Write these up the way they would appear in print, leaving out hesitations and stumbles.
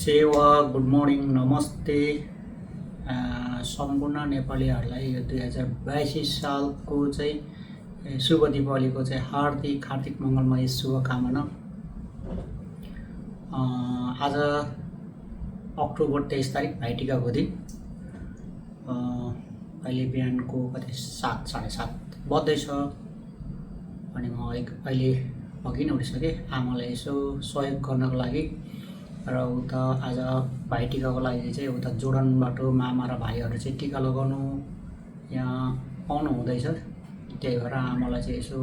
सेवा good morning नमस्ते सम्पूर्ण नेपालीहरूलाई यो 2082 सालको चाहिँ शुभ दीपावलीको चाहिँ हार्दिक मङ्गलमय शुभकामना। आज अक्टोबर 23 तारिक भाइटिकाको दिन। अहिले बिहानको कति 7 साढे 7 बज्दैछ अनि म अहिले अघि नै उठिसकेँ आमालाई यसो सहयोग गर्नको लागि र उता आज भाइटिकाको लागि चाहिँ उता जोडनबाट मामा र भाइहरू चाहिँ टिका लगाउनु यहाँ आउनु हुँदैछ। त्यही भएर आमालाई चाहिँ यसो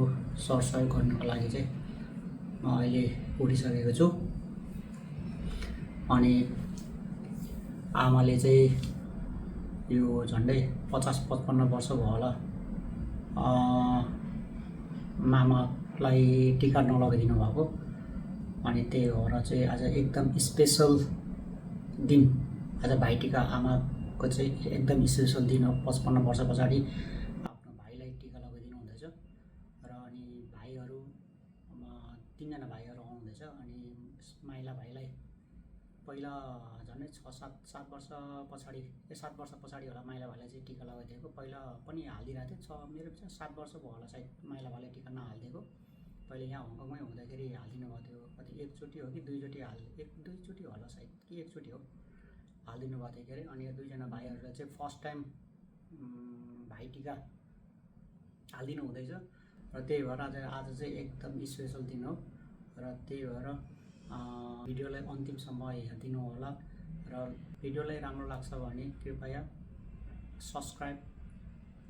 सरसहयोग गर्नको लागि चाहिँ म अहिले उठिसकेको छु। अनि आमाले चाहिँ यो झन्डै 50-55 वर्ष भयो होला मामालाई टिका नलगाइदिनु भएको। अनि त्यही भएर चाहिँ आज एकदम स्पेसल दिन। आज भाइटिका आमाको चाहिँ एकदम स्पेसल दिन हो। 55 वर्ष पछाडि आफ्नो भाइलाई टिका लगाइदिनु हुँदैछ र अनि भाइहरू 3जना भाइहरू आउनुहुँदैछ। अनि माइला भाइलाई पहिला झन्डै 6-7 वर्ष पछाडि 7 वर्ष पछाडि होला माइला भाइलाई चाहिँ टिका लगाइदिएको। पहिला पनि हालिदिरहेको थियो, मेरो विचार 7 वर्ष भयो होला सायद माइला भाइलाई टिका नहालिदिएको। पहिले यहाँ हङकङमै हुँदाखेरि हालिदिनु भएको थियो, कति एकचोटि हो कि दुईचोटि दुईचोटि होला सायद कि एकचोटि हो हालिदिनु भएको थियो के अरे। अनि यो 2जना भाइहरूलाई चाहिँ फर्स्ट टाइम भाइटिका हालिदिनु हुँदैछ र त्यही भएर आज चाहिँ एकदम स्पेसल दिन हो। र त्यही भएर भिडियोलाई अन्तिमसम्म हेरिदिनु होला र भिडियोलाई राम्रो लाग्छ भने कृपया सब्सक्राइब,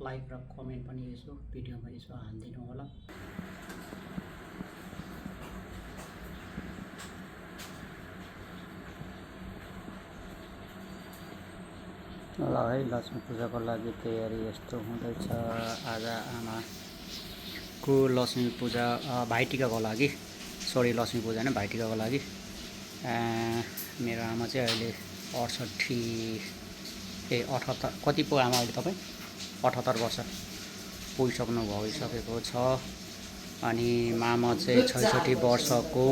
लाइक र कमेन्ट पनि यसो भिडियोमा यसो हालिदिनु होला। ल है, लक्ष्मी पूजाको लागि तयारी यस्तो हुँदैछ। आज आमाको लक्ष्मी पूजा भाइटिकाको लागि, सरी लक्ष्मी पूजा नै भाइटिकाको लागि। मेरो आमा चाहिँ अहिले 78 कति पो आमा अहिले तपाईँ 78 वर्ष पुगिसक्नु भइसकेको छ। अनि मामा चाहिँ 66 वर्षको।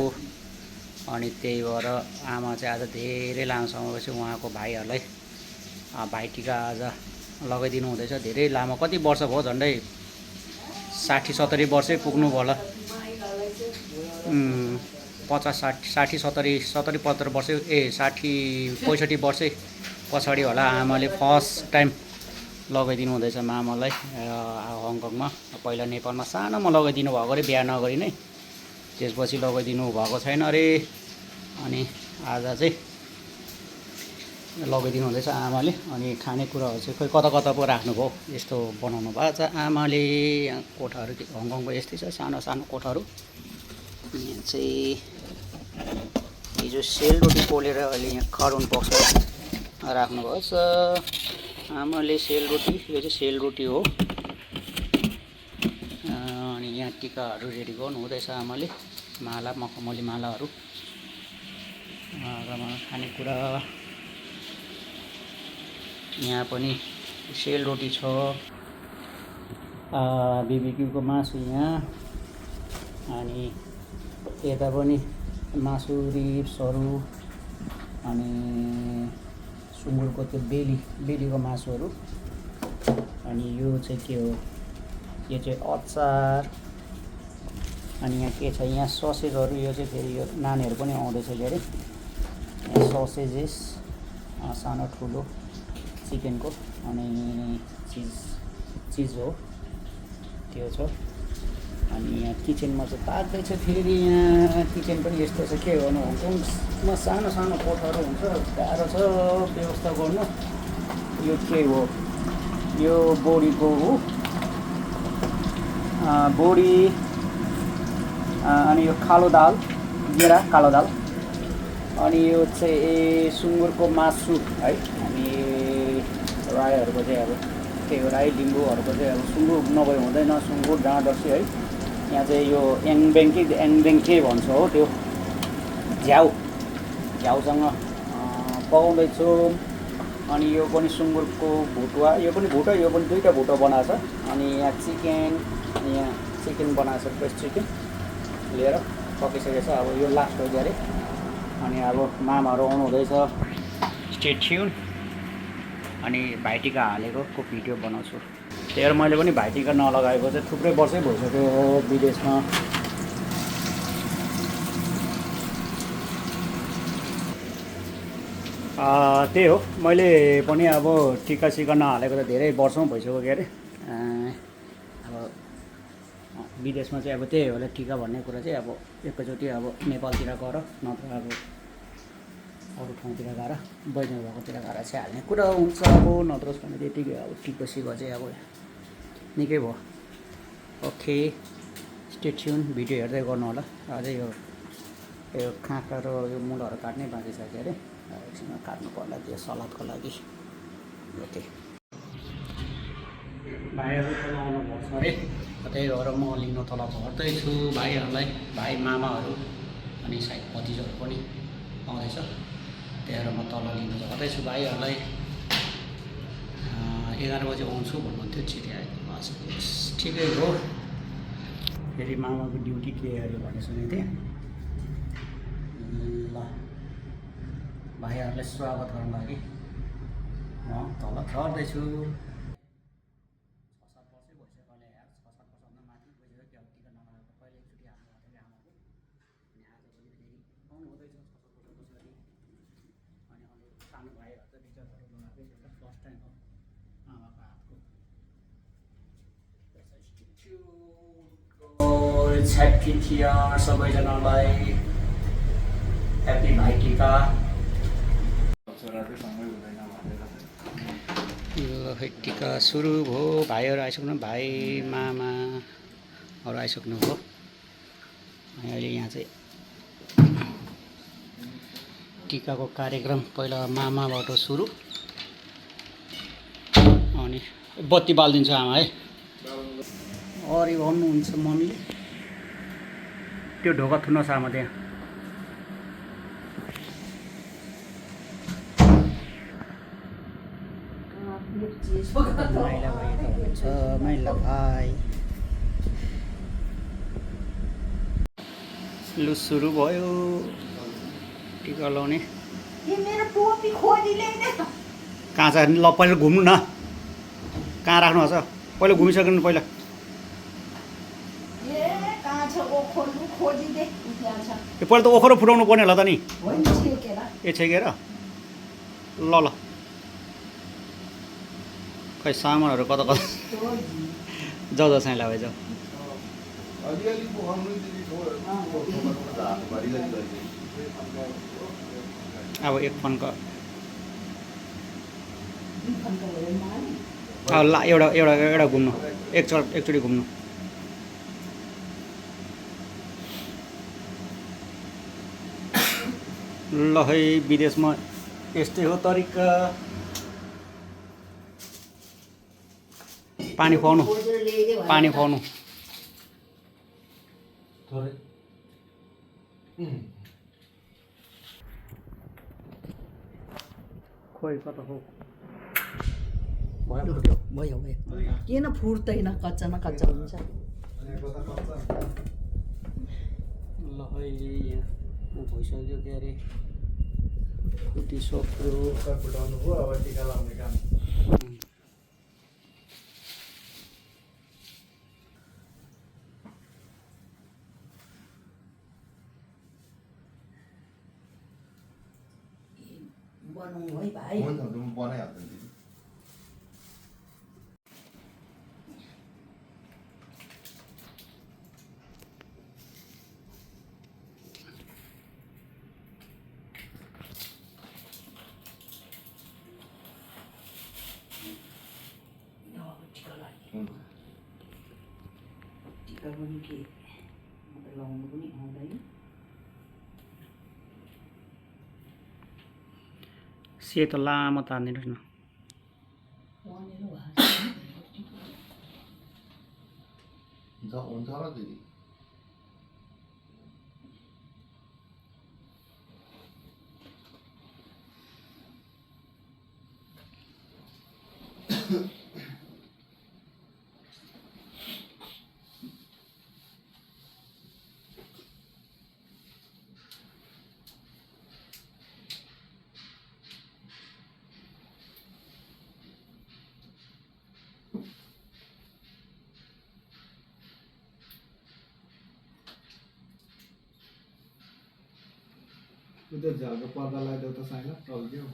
अनि त्यही भएर आमा चाहिँ आज धेरै लामो समयपछि उहाँको भाइहरूलाई भाइटिका आज लगाइदिनु हुँदैछ। धेरै लामो, कति वर्ष भयो, झन्डै 60-70 वर्षै पुग्नु भयो होला। 50-60-70-75 वर्ष 60-65 वर्षै पछाडि होला आमाले फर्स्ट टाइम लगाइदिनु हुँदैछ मामालाई हङकङमा। पहिला नेपालमा सानोमा लगाइदिनु भएको अरे, बिहा नगरी नै, त्यसपछि लगाइदिनु भएको छैन अरे। अनि आज चाहिँ लगाइदिनु हुँदैछ आमाले। अनि खानेकुराहरू चाहिँ खोइ कता पो राख्नुभयो, यस्तो बनाउनु भएको छ आमाले। यहाँ कोठाहरू हङकङको यस्तै छ, सानो सानो कोठाहरू। यहाँ चाहिँ हिजो सेलरोटी पोलेर अहिले यहाँ खरुन बक्समा राख्नुभएको छ आमाले सेलरोटी। यो चाहिँ सेलरोटी हो। अनि यहाँ टिकाहरू रेडी गर्नु हुँदैछ आमाले, माला मखमली मालाहरू र खानेकुरा। यहाँ पनि सेलरोटी छ, बिबिक्यूको मासु यहाँ। अनि यता पनि मासु रिब्सहरू, अनि सुँगुरको त्यो बेलीको मासुहरू। अनि यो चाहिँ के हो, यो चाहिँ अचार। अनि यहाँ के छ, यहाँ ससेजहरू। यो चाहिँ फेरि यो नानीहरू पनि आउँदैछ के अरे। यहाँ ससेजेस सानो ठुलो चिकनको, अनि चिज हो त्यो छ। अनि यहाँ किचनमा चाहिँ पाक्दैछ फेरि। यहाँ किचन पनि यस्तो छ, के गर्नु, हङकङमा सानो सानो कोठाहरू हुन्छ, गाह्रो छ व्यवस्था गर्नु। यो के हो, यो बोडीको हो, बोडी। अनि यो कालो दाल, गेडा कालो दाल। अनि यो चाहिँ सुँगुरको मासु है। अनि राईहरूको चाहिँ अब त्यही हो, राई लिम्बूहरूको चाहिँ अब सुँगुर नभए हुँदैन, सुँगुर डाँडसी है। यहाँ चाहिँ यो एङबेङ्के भन्छ हो, त्यो झ्याउसँग पकाउँदैछु। अनि यो पनि सुँगुरको भुटुवा, यो पनि भुटो, यो पनि 2टा भुटो बनाएको छ। अनि यहाँ चिकन बनाएको छ, फ्रेस चिकन लिएर पकिसकेको छ। अब यो लास्ट हो क्या अरे। अनि अब मामाहरू आउनु हुँदैछ, स्टे ट्युन। अनि भाइटिका हालेको भिडियो बनाउँछु। त्यही भएर मैले पनि भाइटिका नलगाएको चाहिँ थुप्रै वर्षै भइसक्यो विदेशमा। त्यही हो, मैले पनि अब टिका सिका नहालेको त धेरै वर्षौँ भइसक्यो। के अरे अब विदेशमा चाहिँ अब त्यही होला, टिका भन्ने कुरा चाहिँ अब एकैचोटि अब नेपालतिर गएर नत्र अब अरू ठाउँतिर गएर बैनी भएकोतिर गएर चाहिँ हाल्ने कुरा हुन्छ अब, नत्र भने त्यतिकै अब टिका सिका चाहिँ अब निकै भयो। ओके, स्टे ट्युन, भिडियो हेर्दै गर्नु होला। अझै यो काँक्रा र यो मुलाहरू काट्नै बाँकी छ। के अरे एकछिनमा काट्नु पर्ला त्यो सलादको लागि। ओके, भाइहरू तल आउनुपर्छ अरे, त्यही भएर म लिन तल झर्दैछु भाइहरूलाई, भाइ मामाहरू अनि सायद भतिजहरू पनि आउँदैछ। त्यही भएर म तल लिन झर्दैछु भाइहरूलाई। 11 बजे आउँछु भन्नुहुन्थ्यो, छिटै आइदिनु। ठिकै हो, फेरि मामाको ड्युटी के अरे भन्ने सुनेको थिएँ। ल, भाइहरूलाई स्वागत गर्नु लागि म तल झर्दैछु। 6-7 वर्षै भइसक्यो होला यार, 6-7 वर्षभन्दा माथि भइसक्यो क्या टिका नलागेको। पहिला एकचोटि हाल्नु भएको थियो आमाको, अनि आजभोलि फेरि आउनु हुँदैछ 6-7 वर्ष पछाडि। अनि अरू सानो भाइहरू त रिचार्जहरू लगाएकै थियो, फर्स्ट टाइम हो आमाको हातको। ह्याप्पी थियर सबैजनालाई, ह्याप्पी भाइटिका। टिका सुरु भयो, भाइहरू आइसक्नु, भाइ मामाहरू आइसक्नु भयो। अहिले यहाँ चाहिँ टिकाको कार्यक्रम पहिला मामाबाट सुरु। अनि बत्ती बालिदिन्छ आमा है, अरे भन्नुहुन्छ मम्मीले। त्यो ढोका थुन्नुहोस् आमा त्यहाँ। माइला भाइ त हुनुहुन्छ, माइला भाइ। लु सुरु भयो टिका लाउने। कहाँ छ? ल पहिला घुम्नु न, कहाँ राख्नु छ? पहिला घुमिसक्नु पहिला। पहिला त ओखरो फुटाउनु पर्ने होला त नि। ए छेकेर ल ल, खै सामानहरू कता कता। जाऊ जाऊ साइला भाइ जाऊ। अब एक फन्का ल, एउटा घुम्नु, एकचोटि घुम्नु। ल है, विदेशमा यस्तै हो तरिका। पानी खुवाउनु, पानी खुवाउनु। खोइ कता हो, भयो किन फुट्दैन? कच्चा न कच्चा हुन्छ। ल है, यहाँ भइसक्यो। के अरे फुटिसक्यो। फुटाउनु भयो, अब टिका लाउने काम। बनाउनु है भाइ। हुन्छ म बनाइहाल्छु दिदी। टिका पनि के लाउनु पनि आउँदैन। सेतो लामो तानिदिनुहोस् न। हुन्छ होला दिदी। उधर झाको पर्दा लगाइदेऊ त साइला चल्क्यो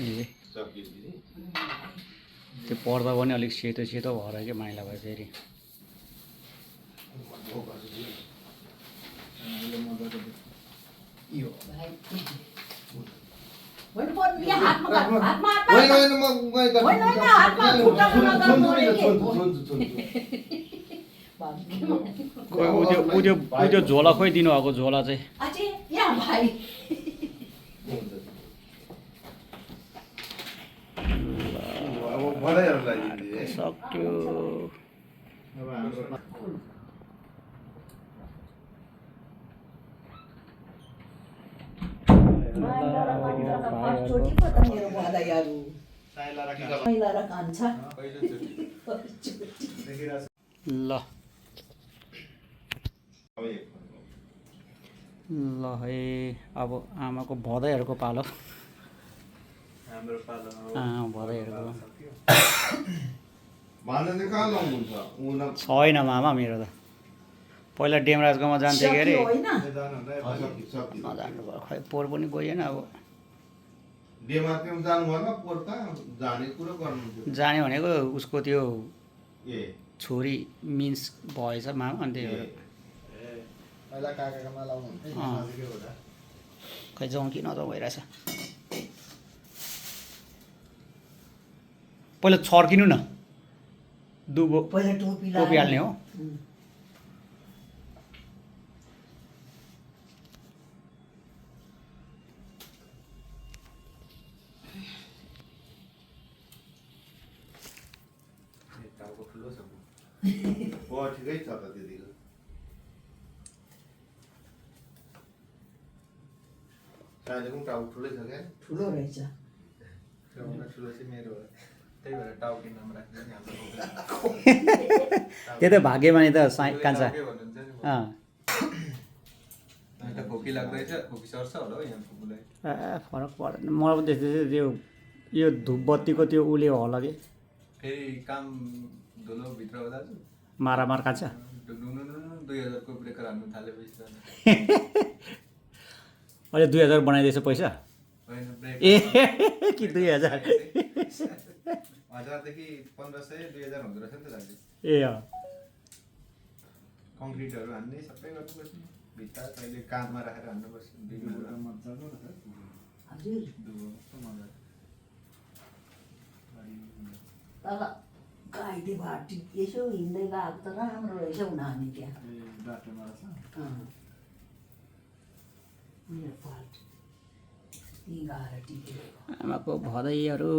ए सकियो दिदी त्यो पर्दा पनि अलिक सेतो सेतो भएर के माइला भयो फेरि यो होइन पर्नु यहाँ हातमा हातमा होइन होइन म गए त होइन, होइन, हातमा खुट्टामा नगर्नु अरे के? उयो झोला खोइ दिनुभएको झोला चाहिँ अझै यहाँ भाइ अब बनाइहरूलाई दिदी सक्यो अब हाम्रो फर्स्टचोटि पो त मेरो बधाईहरू मैला र कान्छा ल ल है अब आमाको भदैहरूको पालो हाम्रो पालो भदैहरूको भन्नु चाहिँ कहाँ लाउनुहुन्छ उन छैन मामा मेरो त पहिला डेमराजकोमा जान्थ्यो के अरे सक्यो होइन नजानु भयो खै पोहोर पनि गएन अब डेमा त्यो जानु भएन पोहोर कहाँ जाने कुरो गर्नुहुन्छ जाने भनेको उसको त्यो ए छोरी मिन्स भएछ मामा अनि त्यही भएर पहिला काकाकोमा लाउनुहुन्छ खै जाउँ कि नजाउँ भइरहेछ पहिला छर्किनु न दुबो पहिला टोपी टोपी हाल्ने हो ठिकै छ त दिदीको साइलेको पनि टाउ ठुलै छ क्या ठुलो रहेछ ठुलो चाहिँ मेरो हो त्यही भएर टाउ किन्न राख्दैन नि हाम्रो त्यो त भाग्यमानी त कान्छा त खोकी लाग्दैछ खोकी सर्छ होला हौ यहाँ फुपूलाई फरक पर्दैन मलाई पनि त्यस्तै त्यो यो धुप बत्तीको त्यो उले होला कि फेरि काम धुलो भित्र हुँदा मारामार कान्छ 2000 को ब्रेकर हान्नु थालेपछि त अहिले 2000 बनाइदिएछ पैसा होइन ब्रेक ए कि 2000 1000देखि 1500 2000 हुँदो रहेछ नि त लाग्यो ए कङ्क्रिटहरू हान्ने सबै गर्नुपर्छ भित्ता कहिले काँधमा राखेर हान्नुपर्छ हजुर तल गाइदे भाटी यसो हिँड्दै गएको त राम्रो रहेछ उनीहरूले त्यहाँ मेरो फाल्ट त्यहीँ गएर टिपेको आमाको भदैहरू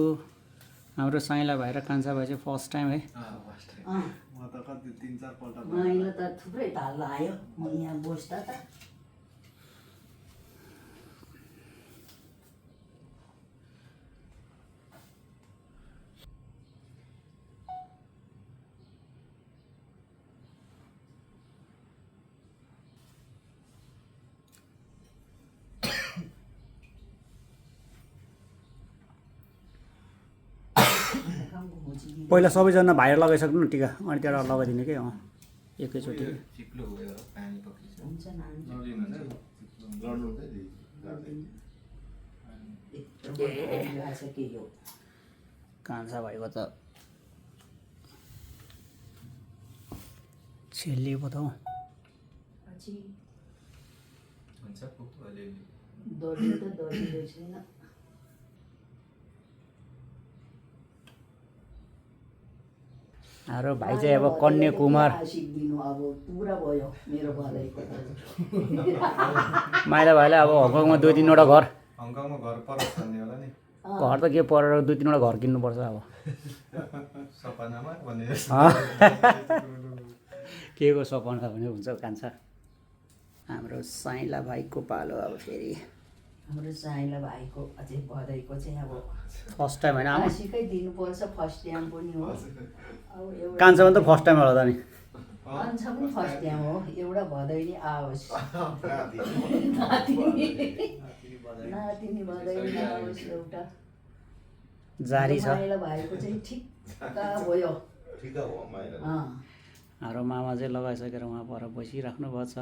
हाम्रो साइला भाइ र कान्छा भाइ चाहिँ फर्स्ट टाइम है म त कति 3-4 पल्ट मैले त थुप्रै ताल लायो म यहाँ बस्दा त पहिला सबैजना भाइहरू लगाइसक्नु न टिका अनि त्यहाँबाट लगाइदिने कि एकैचोटि चिप्लो भयो पानी पक्रिन्छ हुन्छ नानी गर्नुहुन्छ नि के हो कान्छा भाइको त छेलियो पो त हौ पछि हुन्छ पुग्यो अलिअलि दलियो त दलिँदै छैन हाम्रो भाइ चाहिँ अब कन्याकुमार सिक्दिनु अब पुरा भयो मेरो भलाइको माइला भाइलाई अब हङकङमा 2-3वटा घर हङकङमा घर परस भन्ने होला नि घर त के परेर 2-3वटा घर किन्नुपर्छ अब सपनामा भन्ने के को सपना भने हुन्छ कान्छा हाम्रो साइला भाइको पालो अब फेरि हाम्रो साइला भाइको अझै बधाईको चाहिँ अब फर्स्ट टाइम होइन आमा आशिकै दिनुपर्छ फर्स्ट टाइम पनि हो अब एउटा कान्छा पनि त फर्स्ट टाइम होला त नि कान्छा पनि फर्स्ट टाइम हो एउटा बधाई नै आओस् नातिनी बधाई नै आओस् एउटा जारी छ साइला भाइको चाहिँ ठिक भयो ठिक हो माइला हाम्रो मामा चाहिँ लगाइसकेर उहाँ पर बसिराख्नु भएको छ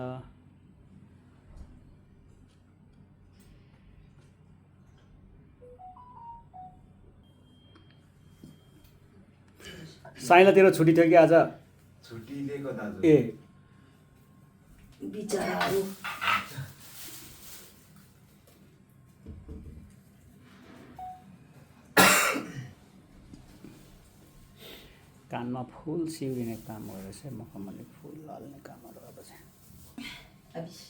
साइलातिर छुट्टी थियो कि आज छुट्टी दिएको दाजु ए बिचराहरू कानमा फुल सिउरिने काम गरेर चाहिँ मखमली फुल हाल्ने कामहरू अब चाहिँ अबिस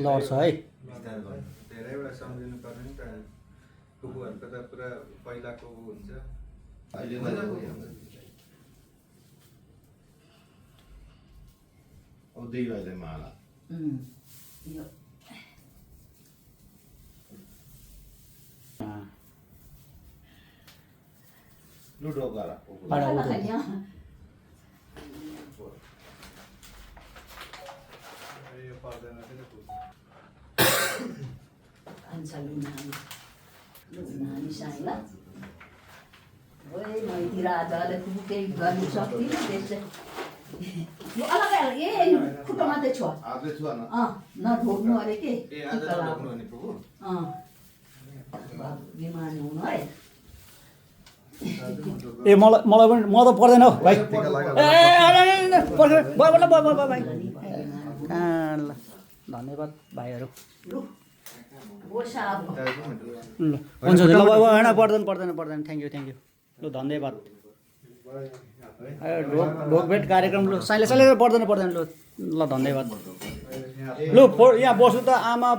लड्छ है बिस्तार गर्नु धेरैवटा सम्झिनु पर्ने नि त कुकुरहरूको त पुरा पहिलाको हुन्छ अहिले अब दुई भाइले माला यो लुडो गर यो पर्दैन फेरि कुकुर। खान्छ लुनानी साइला ओए मैतिर आजले केही गर्नु सक्दिनँ त्यसले यो अलगै अलग ए खुट्टा मात्रै छ आजै छु न नढोक्नु अरे के ए आज त रोक्नु भने प्रभु बिमारी हुनु है ए मलाई पनि म त पर्दैन हौ भाइ ए पर्छ भाइ ल धन्यवाद भाइहरू लु गोसा अब दाजु ल हुन्छ ल होइन पर्दैन थ्याङ्क यू लु धन्यवाद ढोकभेट कार्यक्रम लु साइले पर्दैन लु ल धन्यवाद लु यहाँ बस्नु त आमा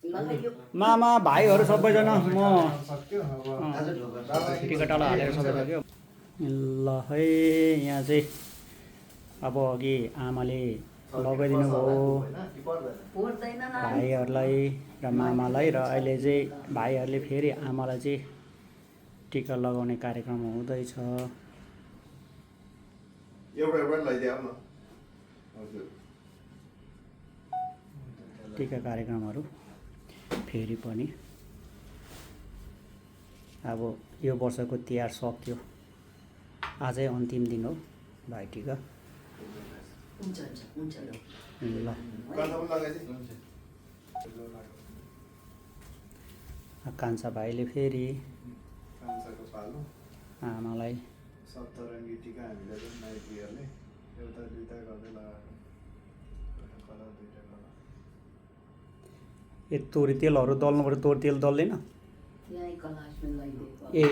लगाइयो मामा भाइहरू सबैजना म सक्यो अब टिकटला हालेर सबै सक्यो ल है यहाँ चाहिँ अब अघि आमाले लगाइदिनु भयो पर्दैन न भाइहरूलाई र मामालाई र अहिले चाहिँ भाइहरूले फेरि आमालाई चाहिँ टिका लगाउने कार्यक्रम हुँदैछ एउटा लैदियो न हजुर टिका कार्यक्रमहरू फेरि पनि अब यो वर्षको तिहार सक्यो आजै अन्तिम दिन हो भाइटिका हुन्छ ल कन्डम लगाइदिए कान्छा भाइले फेरि कान्छाको पालो आमालाई सप्तरङ्गी टिका हामीले पनि माइतीहरूले एउटा दुईवटा गर्दै लगाएको एउटा कलर दुईवटा कलर ए तोरी तेलहरू दल्नु पऱ्यो तोरी तेल दल्दैन यही कलासमा लगाइदिएको ए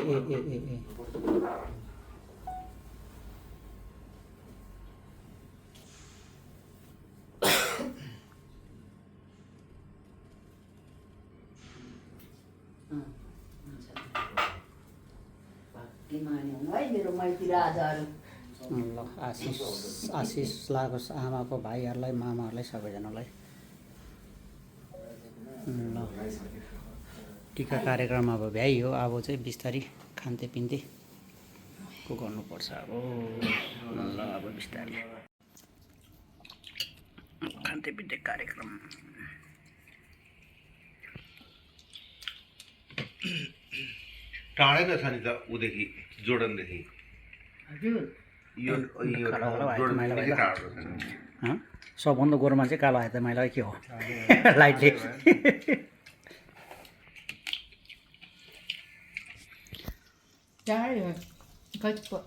बिमारी हुनु है मेरो मैतिर आजहरू ल आशिष लागोस् आमाको भाइहरूलाई मामाहरूलाई सबैजनालाई ल टिका कार्यक्रम अब भ्याइयो अब चाहिँ बिस्तारै खान्ते पिन्ते को गर्नुपर्छ अब ल अब बिस्तारै खान्ते पिन्ते कार्यक्रम टाढै रहेछ नि त उदेखि जोर्डनदेखि हजुर यो जोर्डनदेखि टाढो रहेछ सबभन्दा गोरुमा चाहिँ कालो आयो त मैले के हो लाइटले टाढै हो